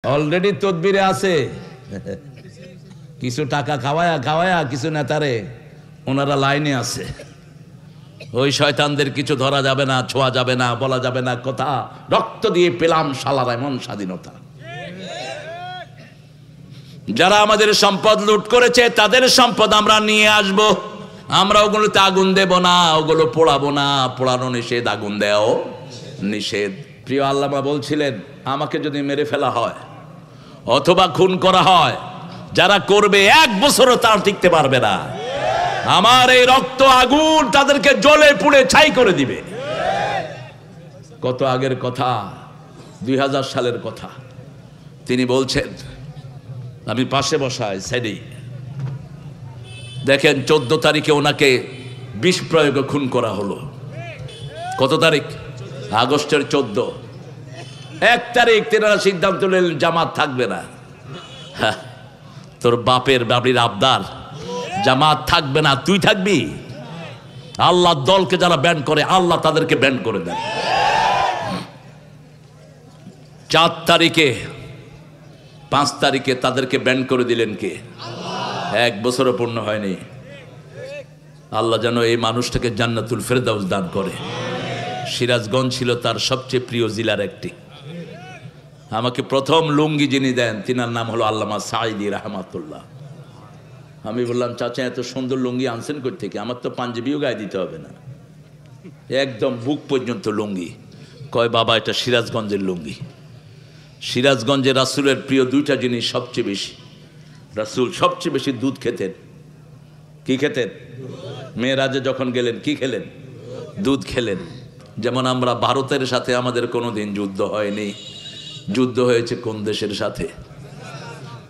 Already তদবিরে আছে কিছু টাকা খাওয়ায়া খাওয়ায়া কিছু নেতারে ওনারা লাইনে আছে। ওই শয়তানদের কিছু ধরা যাবে না, ছোঁয়া যাবে না, বলা যাবে না কথা। রক্ত দিয়ে পেলাম শালার এমন স্বাধীনতা। যারা আমাদের সম্পদ লুট করেছে তাদের সম্পদ আমরা নিয়ে আসব। আমরা ওগুলোতে আগুন দেব না, ওগুলো পোড়াবো না। পোড়ানো নিষেধ, আগুন দেওয়াও নিষেধ। প্রিয় আল্লামা বলছিলেন, আমাকে যদি মেরে ফেলা হয় অথবা খুন করা হয়, যারা করবে 1 বছরও তারা টিকতে পারবে না। আমার এই রক্ত আগুন তাদেরকে জ্বলে পুড়ে ছাই করে দিবে। কত আগের কথা, 2000 সালের কথা। তিনি বলছেন, আমি পাশে বসাই সাইডে, দেখেন 14 তারিখে ওনাকে বিষ প্রয়োগে খুন করা হলো। কত তারিখ? আগস্টের 14। 1 তারিখ তেনারা সিদ্ধান্ত নিলেন জামাত থাকবে না। তোর বাপের বাড়ির আবদার, জামাত থাকবে না, তুই থাকবি? আল্লাহ দলকে যারা ব্যান করে আল্লাহ তাদেরকে ব্যান করে দেন। 4 তারিখে 5 তারিখে তাদেরকে ব্যান করে দিলেন কে? 1 বছরও পূর্ণ হয়নি। আল্লাহ যেন এই মানুষটাকে জান্নাতুল ফেরদাউস দান করে। সিরাজগঞ্জ ছিল তার সবচেয়ে প্রিয় জেলার একটি। আমাকে প্রথম লুঙ্গি যিনি দেন তিনার নাম হলো আল্লামা সাঈদী রাহমাতুল্লাহ। আমি বললাম, চাচা এত সুন্দর লুঙ্গি আনছেন কই থেকে? আমার তো পাঞ্জাবিও গায়ে দিতে হবে না, একদম বুক পর্যন্ত লুঙ্গি। কয় বাবা, এটা সিরাজগঞ্জের লুঙ্গি। সিরাজগঞ্জে রাসূলের প্রিয় 2টা জিনিস সবচেয়ে বেশি। রাসূল সবচেয়ে বেশি দুধ খেতেন। কি খেতেন? মেরাজে যখন গেলেন কি খেলেন? দুধ খেলেন। যেমন আমরা ভারতের সাথে আমাদের কোনোদিন যুদ্ধ হয়নি। যুদ্ধ হয়েছে কোন দেশের সাথে?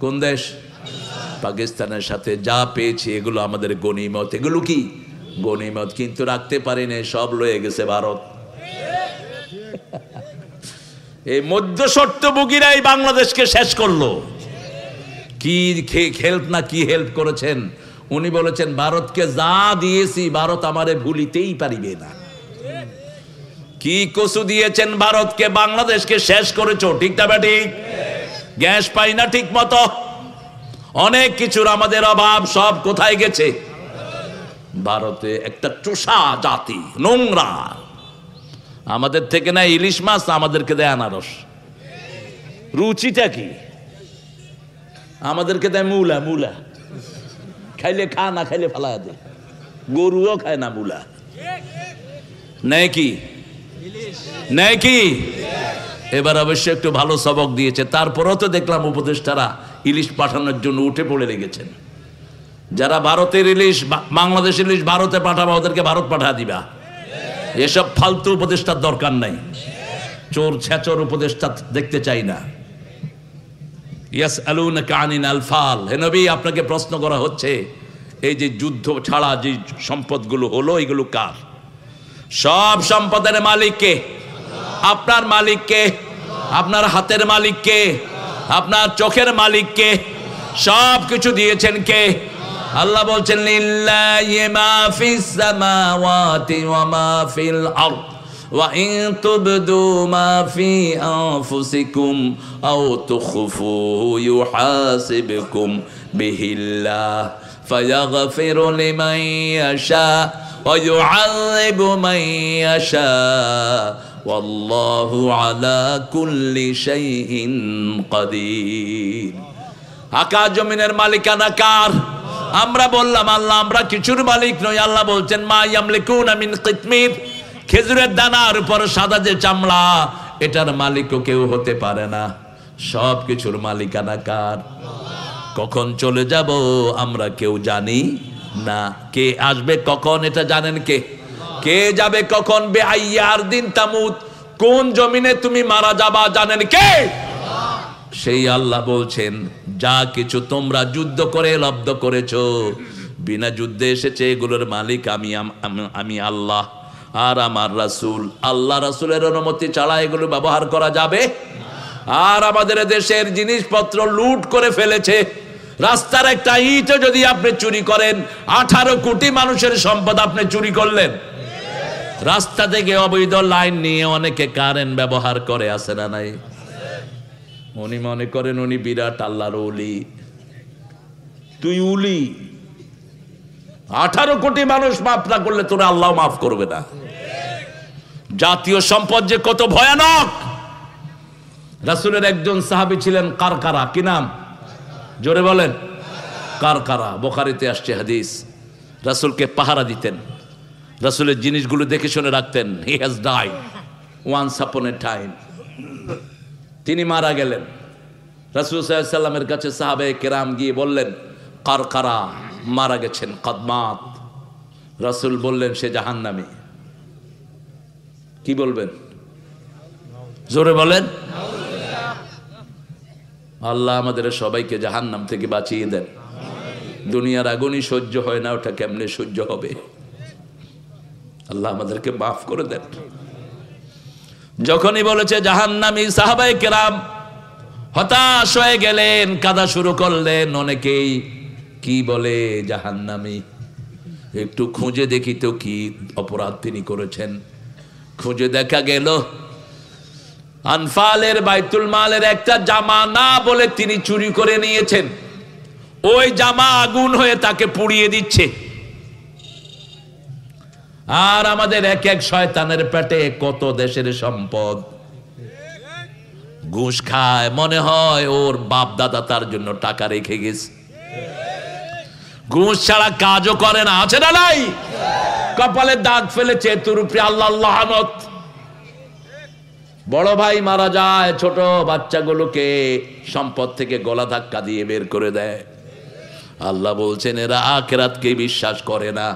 কোন দেশ? পাকিস্তানের সাথে। যা পেয়েছি এগুলো আমাদের গনিমত। এগুলো কি গনিমত? কিন্তু রাখতে পারিনি, সব লয়ে গেছে ভারত। এই মধ্যস্বর্তভোগীরাই বাংলাদেশকে শেষ করলো। কি হেল্প না কি হেল্প করেছেন? উনি বলেছেন, ভারতকে যা দিয়েছি ভারত আমারে ভুলিতেই পারিবে না। কি কসু দিয়েছেন ভারতকে? বাংলাদেশকে শেষ করেছো। ঠিক না ঠিক? গ্যাস পাই না ঠিক মতো, অনেক কিছুর আমাদের অভাব। সব কোথায় গেছে? ভারতে। একটা চোষা জাতি, নোংরা। আমাদের থেকে না ইলিশ মাছ, আমাদেরকে দেয় আনারস। রুচিটা কি? আমাদেরকে দেয় মূলা। মূলা খাইলে খা, না খাইলে ফালা দে। গরুও খায় না মূলা। নেয় কি? নেয় কি? এবার অবশ্য একটু ভালো সবক দিয়েছে। তারপরেও তো দেখলাম উপদেষ্টারা ইলিশ পাঠানোর জন্য উঠে পড়ে লেগেছেন। যারা ভারতের ইলিশ, বাংলাদেশ ইলিশ ভারতে পাঠাবা, ওদেরকে ভারত পাঠা দিবা। এসব ফালতু উপদেষ্টার দরকার নাই। চোর ছেচর উপদেষ্টা দেখতে চাই না। ইয়াসআলুনাকা আনিল আনফাল। হে নবী, আপনাকে প্রশ্ন করা হচ্ছে, এই যে যুদ্ধ ছাড়া যে সম্পদগুলো হলো, এগুলো কার? সব সম্পদের মালিক কে? আপনার মালিক কে? আপনার হাতের মালিক কে? আপনার চোখের মালিক কে? সব কিছু দিয়েছেন কে? আল্লাহ বলছেন, লিল্লাহি মা ফিস সামাওয়াতি ওয়া মা ফিল আরদ ওয়া ইন তুবদু মা ফি আনফুসিকুম আও তুখফুহু ইউহাসিবকুম বিহিল্লাহ ফায়াগফিরু লিমান ইয়াশা ওয়া ইউআযিবু মান ইয়াশা ওয়াল্লাহু আলা কুল্লি শাইইন কাদির। আকাশ জমিনের মালিকানা কার? আমরা বললাম আল্লাহ, আমরা কিছুর মালিক নই। আল্লাহ বলছেন, মা ইয়ামলিকুনা মিন কিতমির। খেজুরের দানার উপর সাদা যে চামড়া, এটার মালিকও কেউ হতে পারে না। সব কিছুর মালিকানা কার? কখন চলে যাব আমরা কেউ জানি না। কে আসবে কখন এটা জানেন কে? কে যাবে কখন? বেআইয়ার দিন তামুত। কোন জমিনে তুমি মারা যাবা জানেন কে? সেই আল্লাহ বলছেন, যা কিছু তোমরা যুদ্ধ করে লব্ধ করেছো, বিনা যুদ্ধে এসেছে, এগুলোর মালিক আমি আল্লাহ আর আমার রাসূল। আল্লাহ রাসূলের অনুমতি ছাড়া এগুলো ব্যবহার করা যাবে? আর আমাদের দেশের জিনিসপত্র লুট করে ফেলেছে। রাস্তার একটা ইটও যদি আপনি চুরি করেন, 18 কোটি মানুষের সম্পদ আপনি চুরি করলেন। রাস্তা থেকে অবৈধ লাইন নিয়ে অনেকে কারেন্ট ব্যবহার করে, আছে না নাই? উনি মনে করেন উনি বিরাট আল্লাহর ওলি। তুই উলি, 18 কোটি মানুষ মাফ না করলে তোরা আল্লাহ মাফ করবে না। জাতীয় সম্পদ যে কত ভয়ানক। রাসূলের একজন সাহাবী ছিলেন কারকারা, কি নাম? জোরে বলেন। কারকারা, বুখারীতে আসছে হাদিস। রাসূলকে পাহারা দিতেন, রাসূলের জিনিসগুলো দেখে শুনে রাখতেন। He has died once upon A time. তিনি মারা গেলেন। রাসূল সাল্লাল্লাহু আলাইহি সাল্লামের কাছে সাহাবায়ে কেরাম গিয়ে বললেন, কারকারা মারা গেছেন, কদমাত। রাসূল বললেন, সে জাহান্নামী। কি বলবেন? জোরে বলেন। আল্লাহ আমাদের সবাইকে জাহান্নাম থেকে বাঁচিয়ে দেন। দুনিয়ার আগুনই সহ্য হয় না, ওটা কেমনে সহ্য হবে? আল্লাহ আমাদেরকে মাফ করে দেন। যখনই বলেছে জাহান্নামী, সাহাবায়ে কেরাম হতাশ হয়ে গেলেন, কাঁদা শুরু করলেন। অনেকেই কি বলে জাহান্নামী, একটু খুঁজে দেখি তো কি অপরাধ তিনি করেছেন। খুঁজে দেখা গেল আনফালের বাইতুল মালের একটা জামা না বলে তিনি চুরি করে নিয়েছেন। ওই জামা আগুন হয়ে তাকে পুড়িয়ে দিচ্ছে। আর আমাদের এক এক শয়তানের পেটে কত দেশের সম্পদ। ঘুষ খায়, মনে হয় ওর বাপ দাদা তার জন্য টাকা রেখে গেছে। ঘুষ ছাড়া কাজও করে না, আছে না নাই? কপালে দাগ ফেলেছে, তোর উপরে আল্লাহ লানত। বড় ভাই মারা যায়, ছোট বাচ্চাগুলোকে সম্পদ থেকে গলা ধাক্কা দিয়ে বের করে দেয়। আল্লাহ বলছেন এরা আখিরাতকে বিশ্বাস করে না।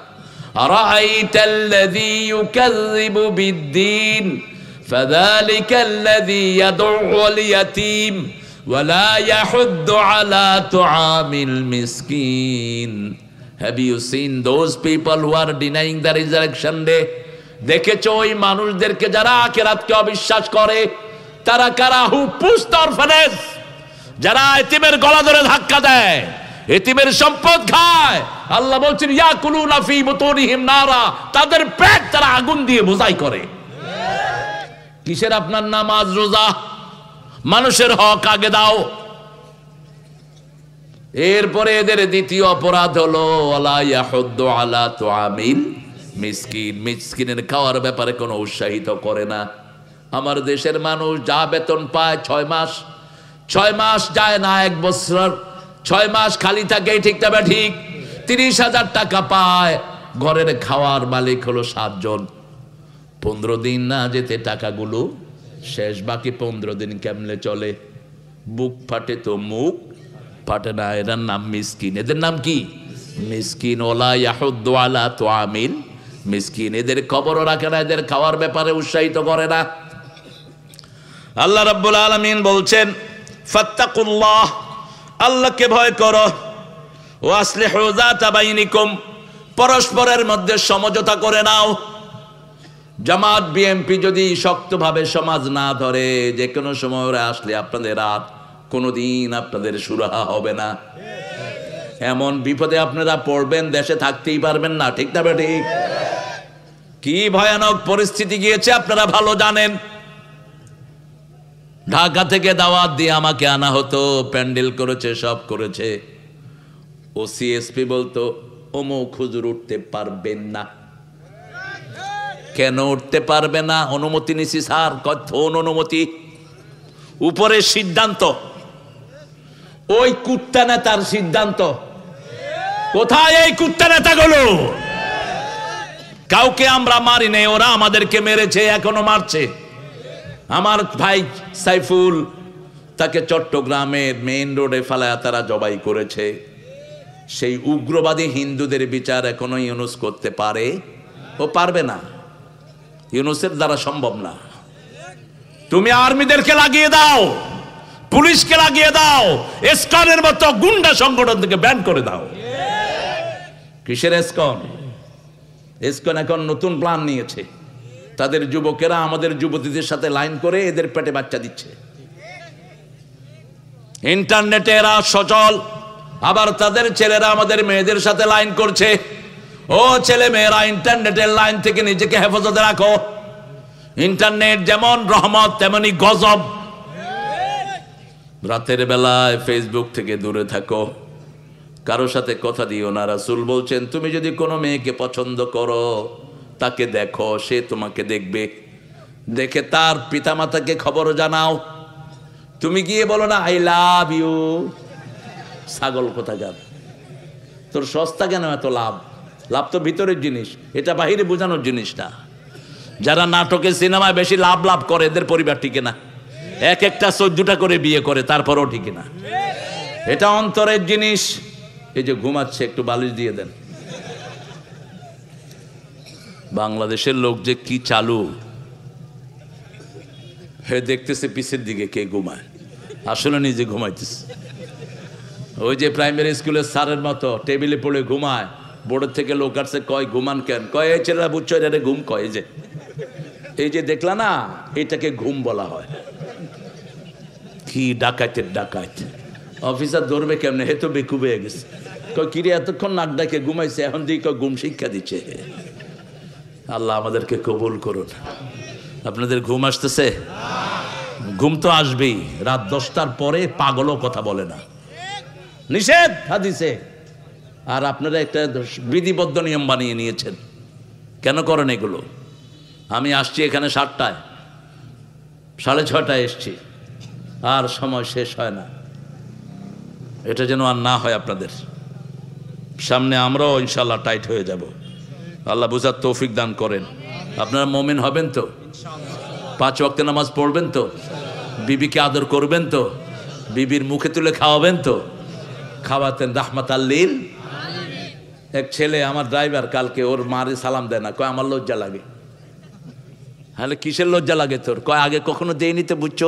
আরাআইতাল্লাযী ইউকাযযিবু বিদ্দীন ফাযালিকাল্লাযী ইয়াদউল ইয়াতীম ওয়া লা ইয়াহুদ্দু আলা তুআমিল মিসকিন। Have you seen those people who are denying the resurrection day? দেখেছো ওই মানুষদেরকে যারা আখিরাতকে অবিশ্বাস করে? তারা কারা? হু পুশ দ্য অরফানেজ, যারা এতিমের গলা ধরে ধাক্কা দেয়, এতিমের সম্পদ খায়। আল্লাহ বলছেন ইয়াকুলুনা ফি বুতুনিহিম নারা, তাদের পেট তারা আগুন দিয়ে বোঝাই করে। কিসের আপনার নামাজ রোজা? মানুষের হক আগে দাও। এরপরে এদের দ্বিতীয় অপরাধ হলো ওয়ালা ইয়াহুদ্দু আলা তুআমিল মিসকিন। মিসকিনের খাওয়ার ব্যাপারে কোনো উৎসাহিত করে না। আমার দেশের মানুষ যা বেতন পায় 6 মাস, 6 মাস যায় না 1 বছর, 6 মাস খালি থাকে, ঠিক তবে ঠিক 30,000 টাকা পায়। ঘরের খাওয়ার মালিক হলো 7 জন। 15 দিন না যেতে টাকাগুলো শেষ। বাকি 15 দিন কেমনে চলে? বুক ফাটে তো মুখ ফাটে না। এদের নাম মিসকিন। এদের নাম কি? মিসকিন। ওয়ালা ইয়াহুদ্দু আলা তুআমিল মিসকিন। এদের খবরও রাখে না, এদের খাওয়ার ব্যাপারে উৎসাহিত করে না। আল্লাহ রাব্বুল আলামিন বলছেন ফাত্তাকুল্লাহ, আল্লাহকে ভয় করো। ওয়াসলিহু যাতা বাইনিকুম, পরস্পরের মধ্যে সমঝোতা করে নাও। জামাত বিএনপি যদি শক্তভাবে সমাজ না ধরে, যে কোনো সময় ওরা আসলে আপনাদের রাত কোনোদিন আপনাদের সুরাহা হবে না। এমন বিপদে আপনারা পড়বেন, দেশে থাকতেই পারবেন না, ঠিক না ঠিক? কি ভয়ানক পরিস্থিতি গিয়েছে আপনারা ভালো জানেন। ঢাকা থেকে দাওয়াত দিয়ে আমাকে আনা হতো, প্যান্ডেল করেছে, সব করেছে। ও সিএসপি বলতো অমুক হুজুর উঠতে পারবেন না। কেন উঠতে পারবে না? অনুমতি নিছি স্যার। কোন অনুমতি? উপরের সিদ্ধান্ত, ওই কুত্তা নেতার সিদ্ধান্ত। কোথায় এই কুত্তা নেতাগুলো? কাউকে আমরা মারি নাই, ওরা আমাদেরকে মেরেছে, এখনো মারছে। আমার ভাই সাইফুল, তাকে চট্টগ্রামের মেইন রোডে ফালায়া তারা জবাই করেছে। সেই উগ্রবাদী হিন্দুদের বিচার এখনো ইউনুস করতে পারে? ও পারবে না, ইউনুসের দ্বারা সম্ভব না। তুমি আর্মিদেরকে লাগিয়ে দাও, পুলিশকে লাগিয়ে দাও, এসকনের মতো গুন্ডা সংগঠন থেকে ব্যান করে দাও। কিসের এসকন? এসকন এখন নতুন প্ল্যান নিয়েছে। তাদের যুবকেরা আমাদের যুবতীদের সাথে লাইন করে এদের পেটে বাচ্চা দিচ্ছে। ইন্টারনেটে এরা সচল, আবার তাদের ছেলেরা আমাদের মেয়েদের সাথে লাইন করছে। ও ছেলে মেয়েরা, ইন্টারনেটের লাইন থেকে নিজেকে হেফাজতে রাখো। ইন্টারনেট যেমন রহমত তেমনি গজব। রাতের বেলায় ফেসবুক থেকে দূরে থাকো, কারো সাথে কথা দিও না। রাসূল বলছেন তুমি যদি কোনো মেয়েকে পছন্দ করো তাকে দেখো, সে তোমাকে দেখবে, দেখে তার পিতামাতাকে খবর জানাও। তুমি গিয়ে বলো না আই লাভ ইউ। ছাগল কোথাকার, তোর সস্তা কেন এত লাভ? লাভ তো ভিতরের জিনিস, এটা বাহিরে বোঝানোর জিনিস না। যারা নাটকে সিনেমায় বেশি লাভ লাভ করে এদের পরিবার টিকে না। এক একটা 14টা করে বিয়ে করে তারপরও টিকে না। এটা অন্তরের জিনিস। এই যে ঘুমাচ্ছে একটু বালিশ দিয়ে দেন। বাংলাদেশের লোক যে কি চালু, হে দেখতেছে পিছের দিকে কে ঘুমায়, আসলে নিজে ঘুমাইতেছে। ওই যে প্রাইমারি স্কুলের স্যারের মতো টেবিলে পড়ে ঘুমায়, বোর্ডের থেকে লোক আসছে, কয় ঘুমান কেন? কয় এই ছেলেরা বুঝছো এটা ঘুম। কয় এই যে দেখলা না, এটাকে ঘুম বলা হয়। কি ডাকাইতের ডাকাইত, অফিসার ধরবে কেমনে? হে তো বেকুব হয়ে গেছে। কয় কিরে এতক্ষণ নাক ডাকে ঘুমাইছে, এখন দিয়ে কয় ঘুম শিক্ষা দিচ্ছে। আল্লাহ আমাদেরকে কবুল করুন। আপনাদের ঘুম আসতেছে? ঘুম তো আসবেই। রাত 10টার পরে পাগলও কথা বলে না, নিষেধ হাদিসে। আর আপনারা একটা বিধিবদ্ধ নিয়ম বানিয়ে নিয়েছেন। কেন করেন এগুলো? আমি আসছি এখানে 7টায়, 6:30টায় এসছি, আর সময় শেষ হয় না। এটা যেন আর না হয় আপনাদের সামনে। আমরাও ইনশাল্লাহ টাইট হয়ে যাব। আল্লাহ বুঝার তৌফিক দান করেন। আপনারা মুমিন হবেন তো? 5 ওয়াক্ত নামাজ পড়বেন তো? বিবিকে আদর করবেন তো? বিবির মুখে তুলে খাওয়াবেন তো? খাওয়াতেন রাহমাতাল লিল। এক ছেলে আমার ড্রাইভার, কালকে ওর মারে সালাম দেয় না, কয় আমার লজ্জা লাগে। হ্যাঁ, কিসের লজ্জা লাগে তোর? কয় আগে কখনো দেয়নি তো, বুঝছো,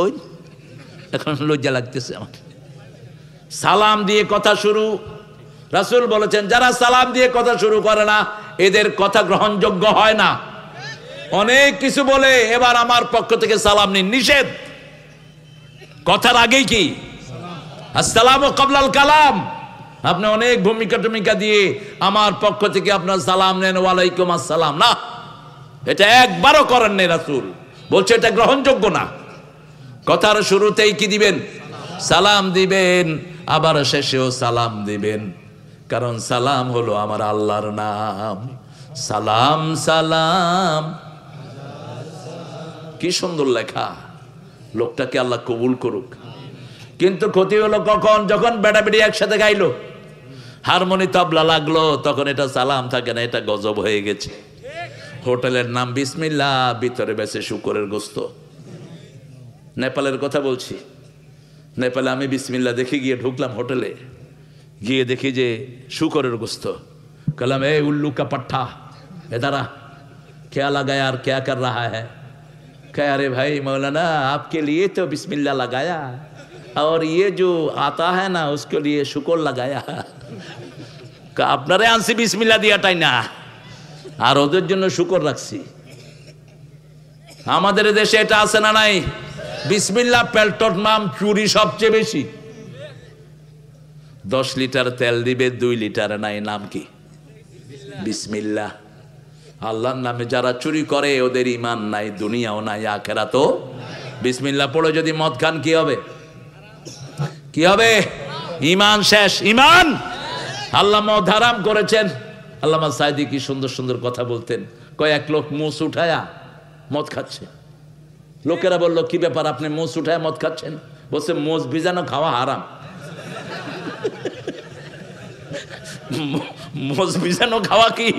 এখন লজ্জা লাগতেছে আমার। সালাম দিয়ে কথা শুরু। রাসূল বলেছেন যারা সালাম দিয়ে কথা শুরু করে না এদের কথা গ্রহণযোগ্য হয় না। অনেক কিছু বলে এবার আমার পক্ষ থেকে সালাম নিন, নিষেধ। কথার আগেই কি আসসালামু কাবলাল কালাম। আপনি অনেক ভূমিকা দিয়ে আমার পক্ষ থেকে আপনার সালাম নেন, ওয়ালাইকুম আসসালাম, না, এটা একবারও করেন নাই। রাসূল বলছে এটা গ্রহণযোগ্য না। কথার শুরুতেই কি দিবেন? সালাম দিবেন, আবার শেষেও সালাম দিবেন, কারণ সালাম হলো আমার আল্লাহর নাম। সালাম সালাম, কি সুন্দর লেখা। লোকটাকে আল্লাহ কবুল করুক। কিন্তু ক্ষতি হলো কখন? যখন বেড়াবেড়ি একসাথে গাইলো, হারমোনি তবলা লাগলো, তখন এটা সালাম থাকে না, এটা গজব হয়ে গেছে। হোটেলের নাম বিসমিল্লাহ, ভিতরে বেছে শুকরের গোস্ত। নেপালের কথা বলছি। নেপালে আমি বিসমিল্লাহ দেখে গিয়ে ঢুকলাম হোটেলে, গিয়ে দেখি যে শুকরের গোস্ত। কলাম এ উল্লू का पट्टा इधर क्या लगाया और क्या कर रहा है? कह अरे भाई मौलाना आपके लिए तो बिस्मिल्लाह लगाया और ये जो आता है ना उसके लिए शुक्र लगाया। আপনারে আনছি বিসমিল্লাহ দিয়াটাই না, আর ওদের জন্য শুকর রাখছি। আমাদের দেশে এটা আছে না নাই? বিসমিল্লাহ পেল্টট নাম চুরি সবচেয়ে বেশি। 10 লিটার তেল দিবে, 2 লিটার নাই, নাম কি? বিসমিল্লাহ। আল্লাহর নামে যারা চুরি করে ওদের ঈমান নাই, দুনিয়াও নাই, আখিরাতও। বিসমিল্লাহ পড়ে যদি মদ খান কি হবে? কি হবে? ঈমান শেষ। ঈমান, আল্লাহ মদ হারাম করেছেন। আল্লামা সাইদি কি সুন্দর সুন্দর কথা বলতেন। কয়েক লোক মুছ উঠায়া মদ খাচ্ছে। লোকেরা বলল কি ব্যাপার, আপনি মুছ উঠায় মদ খাচ্ছেন? বলছে মোজ ভিজানো খাওয়া হারাম। মোজ ভিজানো খাওয়া কি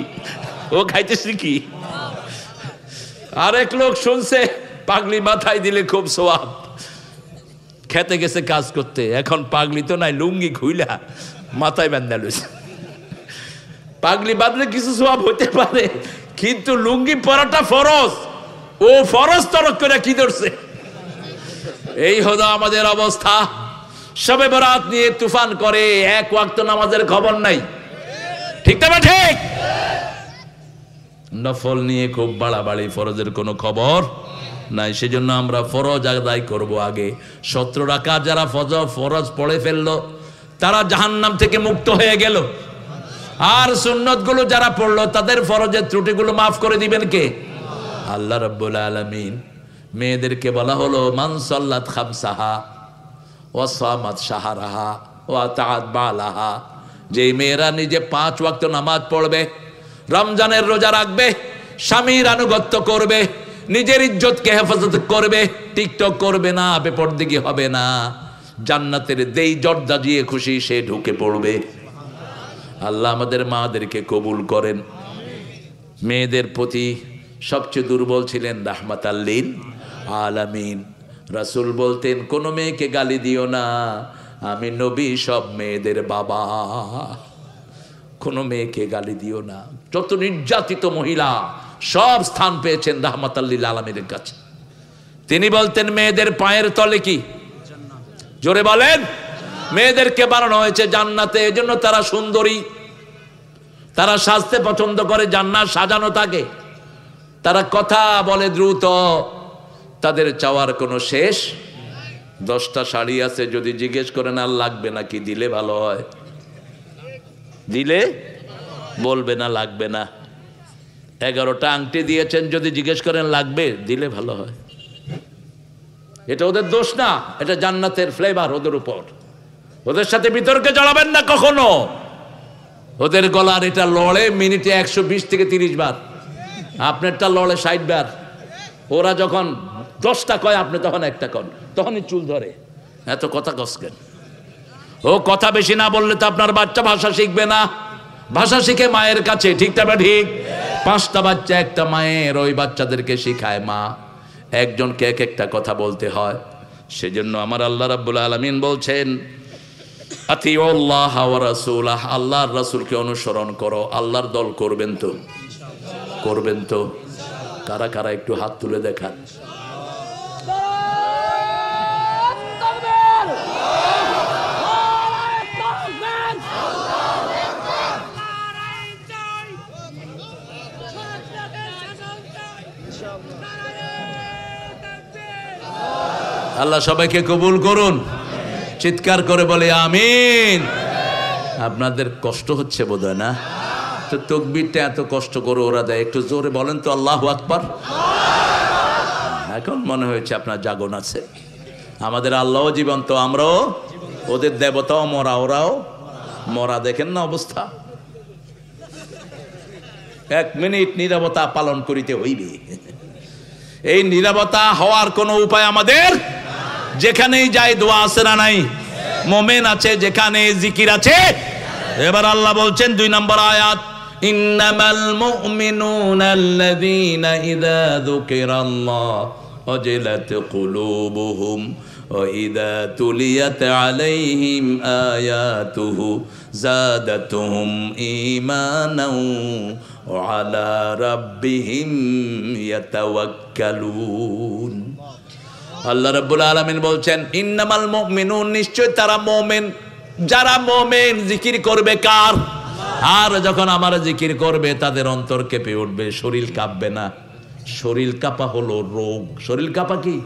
ও খাইতেছি কি? আরেক লোক শুনছে পাগলি মাথায় দিলে খুব সোয়াব, খেতে গেছে কাজ করতে, এখন পাগলি তো নাই, লুঙ্গি খুইলা মাথায় বান্ধা লইছে। পাগলি বাঁধলে কিছু সোয়াব হতে পারে, কিন্তু লুঙ্গি পরাটা ফরজ, ও ফরজ তরক করে কি ধরছে? এই হলো আমাদের অবস্থা। শবে বরাত নিয়ে তুফান করে, এক ওয়াক্ত নামাজের খবর নাই। ঠিক তবে ঠিক, নফল নিয়ে খুব বাড়াবাড়ি, ফরজের কোনো খবর নাই। সেজন্য আমরা ফরজ আদায় করব আগে। 17 রাকাত যারা ফরজ পড়ে ফেললো তারা জাহান্নাম থেকে মুক্ত হয়ে গেল। আর সুন্নত গুলো যারা পড়লো তাদের ফরজের ত্রুটিগুলো মাফ করে দিবেন কে? আল্লাহ রাব্বুল আলামিন। মেয়েদেরকে বলা হলো মান সাল্লাত খামসাহা, ও ওয়াসামাত শাহরাহা ওয়া তাআত বালাহা, যে মেয়েরা নিজে 5 ওয়াক্ত নামাজ পড়বে, রমজানের রোজা রাখবে, স্বামীর আনুগত্য করবে, নিজের ইজ্জতকে হেফাজত করবে, টিকটক করবে না, বেপরদিগি হবে না, জান্নাতের দেই জর্দা দিয়ে খুশি সে ঢুকে পড়বে। আল্লাহ আমাদের মাদেরকে কবুল করেন। মেয়েদের প্রতি সবচেয়ে দুর্বল ছিলেন রাহমাতাল লিল আলামিন। রাসূল বলতেন কোনো মেয়েকে গালি দিও না, আমি নবী সব মেয়েদের বাবা। কোনো মেয়েকে গালি দিও না। যত নির্যাতিত মহিলা সব স্থান পেয়েছেন রাহমাতাল লিল আলামিনের কাছে। তিনি বলতেন মেয়েদের পায়ের তলে কি? জোরে বলেন। মেয়েদেরকে বানানো হয়েছে জান্নাতে, এজন্য তারা সুন্দরী, তারা সাজতে পছন্দ করে, জান্নাত সাজানো থাকে, তারা কথা বলে দ্রুত, তাদের চাওয়ার কোনো শেষ। 10টা শাড়ি আছে, যদি জিজ্ঞেস করেন আর লাগবে নাকি, দিলে ভালো হয়, দিলে বলবে না লাগবে না। 11টা আংটি দিয়েছেন, যদি জিজ্ঞেস করেন লাগবে, দিলে ভালো হয়। এটা ওদের দোষ না, এটা জান্নাতের ফ্লেভার ওদের উপর। ওদের সাথে বিতর্কে জড়াবেন না কখনো। ওদের গলার এটা লড়ে মিনিটে 120 থেকে 30 বার, আপনারটা লড়ে 60 বার। ওরা যখন 10টা কয়, আপনি তখন একটা কন, তখনই চুল ধরে। এত কথা কসকেন। ও কথা বেশি না বললে তো আপনার বাচ্চা ভাষা শিখবে না। ভাষা শিখে মায়ের কাছে, ঠিক না ঠিক? 5টা বাচ্চা একটা মায়ের, ওই বাচ্চাদেরকে শিখায় মা। একজনকে এক একটা কথা বলতে হয়। সেজন্য আমার আল্লাহ রাব্বুল আলামিন বলছেন আতিউল্লাহ ওয়া রাসূলাহ, আল্লাহর রাসূলকে অনুসরণ করো। আল্লাহর দল করবেন তো? করবেন তো? কারা কারা একটু হাত তুলে দেখান। আল্লাহ সবাইকে কবুল করুন। চিৎকার করে বলে আমিন। আপনাদের কষ্ট হচ্ছে বোধহয় না? তো তাকবীরটা এত কষ্ট করে ওরা দেয়, একটু জোরে বলেন তো আল্লাহু আকবার। এখন মনে হয়েছে আপনার জাগন আছে। আমাদের আল্লাহও জীবন্ত, আমরাও, ওদের দেবতাও মরা, ওরাও মরা। দেখেন না অবস্থা। 1 মিনিট নীরবতা পালন করিতে হইবে। এই নীরবতা হওয়ার কোনো উপায় আমাদের? যেখানেই যাই দোয়া আছে না নাই? মোমেন আছে যেখানে, জিকির আছে। এবার আল্লাহ বলছেন 2 নম্বর আয়াত, ইন্নামাল মুমিনুনা আল্লাযীনা ইযা যুকিরাল্লাহ ওয়াজিলাত কুলুবুহুম ওয়া ইযা তুলিয়াত আলাইহিম আয়াতুহু যাদাতুহুম ঈমানাও ওয়া আলা রাব্বিহিম ইয়াতাওয়াক্কালুন। আল্লাহ রাব্বুল আলামিন বলছেন ইন্নামাল মুমিনুন, নিশ্চয় তারা মুমিন। যারা মুমিন জিকির করবে কার? আর যখন আমার জিকির করবে তাদের অন্তর কেঁপে উঠবে, শরীর কাঁপবে না। শরীর কাঁপা হলো রোগ। শরীর কাঁপা কি?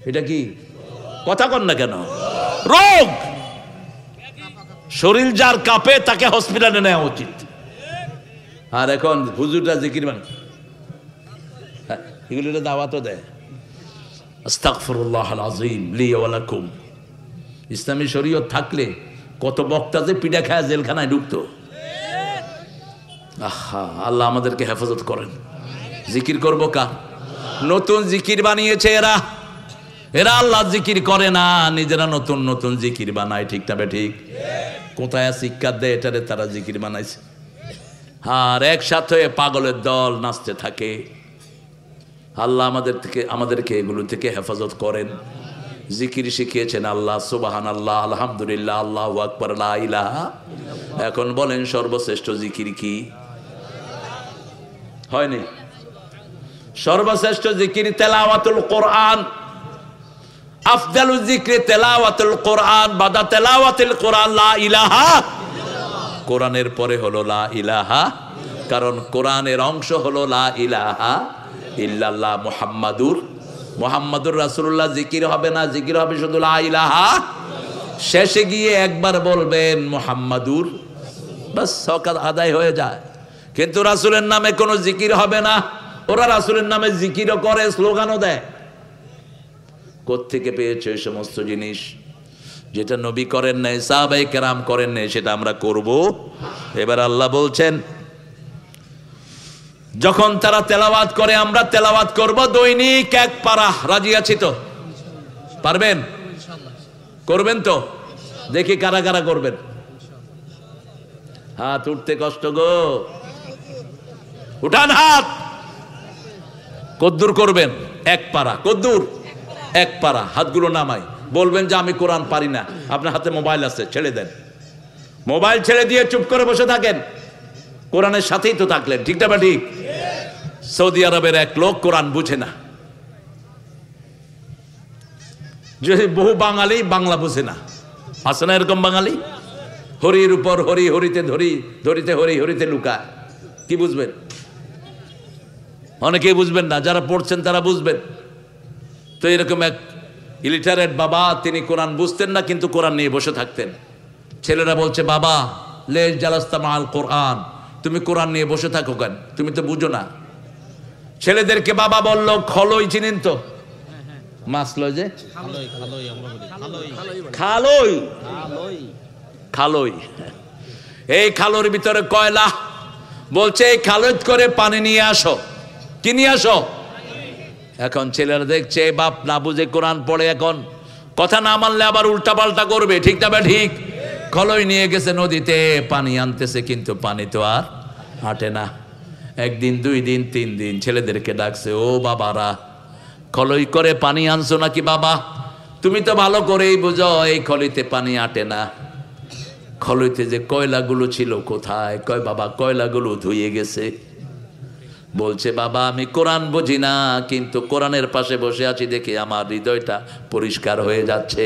এটা কি? কথা কন না কেন? রোগ। শরীর যার কাঁপে তাকে হসপিটালে নেওয়া উচিত। আর এখন হুজুররা জিকির এগুলো দাওয়াতও দেয়। আস্তাগফিরুল্লাহ আল আযীম লি ওয়া লাকুম। ইসলামী শরীয়ত থাকলে কত বক্তা যে পিঠা খায় জেলখানায় ঢুকতো। আহা, আল্লাহ আমাদেরকে হেফাজত করেন। জিকির করব কার? নতুন জিকির বানিয়েছে এরা। এরা আল্লাহ জিকির করে না, নিজেরা নতুন নতুন জিকির বানায়। ঠিক না ঠিক? কোথায় শিক্ষা দেয় এটারে তারা জিকির বানাইছে। আর একসাথে পাগলের দল নাচতে থাকে। আল্লাহ আমাদেরকে এগুলো থেকে হেফাজত করেন। জিকির শিখিয়েছেন আল্লাহ, সুবহানাল্লাহ, আলহামদুলিল্লাহ, আল্লাহু আকবার, লা ইলাহা। এখন বলেন সর্বশ্রেষ্ঠ জিকির কি? হয়নি? সর্বশ্রেষ্ঠ জিকির তেলাওয়াতুল কোরআন। আফদালুল যিকরি তেলাওয়াতুল কোরআন, বাদা তেলাওয়াতুল কোরআন লা ইলাহা। কোরআনের পরে হলো লা ইলাহা, কারণ কোরআনের অংশ হলো লা ইলাহা ইল্লাল্লাহ মুহাম্মাদুর রাসূলুল্লাহ। জিকির হবে না, জিকির হবে শুধু লা ইলাহা। শেষে গিয়ে একবার বলবেন মুহাম্মাদুর, বাস সকাল আদায় হয়ে যায়। কিন্তু রাসূলের নামে কোনো জিকির হবে না। ওরা রাসূলের নামে জিকিরও করে, স্লোগানও দেয়। কোত্থেকে পেয়েছে এই সমস্ত জিনিস? যেটা নবী করেন নাই, সাহাবায়ে কেরাম করেন নাই, সেটা আমরা করব। এবার আল্লাহ বলছেন যখন তারা তেলাওয়াত করে আমরা তেলাওয়াত করব দৈনিক এক পারা। রাজি আছি তো? পারবেন? করবেন তো? দেখি কারা কারা করবেন। হাত উঠতে কষ্ট গো, উঠান হাত। কদ্দুর করবেন? এক পারা। কদ্দুর? এক পারা। হাতগুলো নামাই। বলবেন যে আমি কোরআন পারি না। আপনার হাতে মোবাইল আছে, ছেড়ে দেন। মোবাইল ছেড়ে দিয়ে চুপ করে বসে থাকেন, কোরআনের সাথেই তো থাকলেন। ঠিক না? ঠিক। সৌদি আরবের এক লোক কোরআন বুঝে না, যে বহু বাঙালি বাংলা বুঝে না। আছে না এরকম বাঙালি? হরির উপর হরি, হরিতে ধরি, ধরিতে হরি, হরিতে লুকায়। কি বুঝবেন? অনেকেই বুঝবেন না, যারা পড়ছেন তারা বুঝবেন। তো এরকম এক ইলিটারেট বাবা, তিনি কোরআন বুঝতেন না, কিন্তু কোরআন নিয়ে বসে থাকতেন। ছেলেরা বলছে, বাবা লেজ জালাস্তা মাল কোরআন, তুমি কোরআন নিয়ে বসে থাকো কেন? তুমি তো বুঝো না। ছেলেদেরকে বাবা বলল, খলই চিনেন তো? মাছ লয় যে খালই, খালই, এই খালোর ভিতরে কয়লা। বলছে এই খালত করে পানি নিয়ে আসো। কি নিয়ে আসো? এখন ছেলেরা দেখছে বাপ না বুঝে কোরআন পড়ে, এখন কথা না মানলে আবার উল্টা পাল্টা করবে। ঠিক না? ঠিক। খলই নিয়ে গেছে নদীতে, পানি আনতেছে, কিন্তু পানি তো আর হাঁটে না। একদিন, 2 দিন, 3 দিন ছেলেদেরকে ডাকছে, ও বাবারা, খলই করে পানি আনছো নাকি? বাবা তুমি তো ভালো করেই বুঝো এই খলিতে পানি আটে না। খলইতে যে কয়লাগুলো ছিল কোথায়? কয় বাবা কয়লাগুলো ধুয়ে গেছে। বলছে বাবা আমি কোরআন বুঝি না, কিন্তু কোরআনের পাশে বসে আছি দেখে আমার হৃদয়টা পরিষ্কার হয়ে যাচ্ছে।